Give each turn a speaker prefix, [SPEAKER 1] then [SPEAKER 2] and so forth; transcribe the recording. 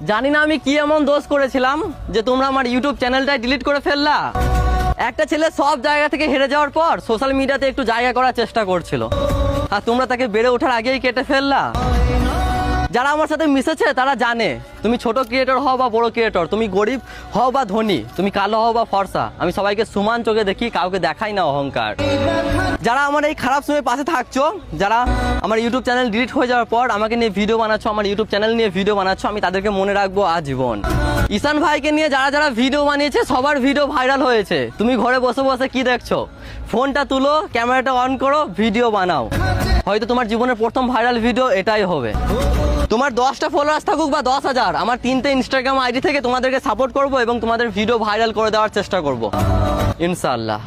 [SPEAKER 1] জানি না আমি কি এমন দোষ করেছিলাম যে তোমরা আমার ইউটিউব চ্যানেলটাই ডিলিট করে ফেললা। একটা ছেলে সব জায়গা থেকে হেরে যাওয়ার পর সোশ্যাল মিডিয়াতে একটু জায়গা করার চেষ্টা করছিল, আর তোমরা তাকে বেড়ে ওঠার আগেই কেটে ফেললা। যারা আমার সাথে মিশেছে তারা জানে তুমি ছোট ক্রিয়েটর হও বা বড় ক্রিয়েটর, তুমি গরিব হও বা ধনী, তুমি কালো হও বা ফর্সা, আমি সবাইকে সমান চোখে দেখি, কাউকে দেখাই না অহংকার। যারা আমার এই খারাপ সময় পাশে থাকছো, যারা আমার ইউটিউব চ্যানেল ডিলিট হয়ে যাওয়ার পর আমাকে নিয়ে ভিডিও বানাচ্ছ, আমার ইউটিউব চ্যানেল নিয়ে ভিডিও বানাচ্ছ, আমি তাদেরকে মনে রাখবো আজীবন। ঈশান ভাইকে নিয়ে যারা যারা ভিডিও বানিয়েছে সবার ভিডিও ভাইরাল হয়েছে। তুমি ঘরে বসে বসে কি দেখছো? ফোনটা তুলো, ক্যামেরাটা অন করো, ভিডিও বানাও। হয়তো তোমার জীবনের প্রথম ভাইরাল ভিডিও এটাই হবে। তোমার 10টা ফলোয়ার্স থাকুক বা 10,000, আমার 3টে ইনস্টাগ্রাম আইডি থেকে তোমাদেরকে সাপোর্ট করবো এবং তোমাদের ভিডিও ভাইরাল করে দেওয়ার চেষ্টা করবো ইনশাআল্লাহ।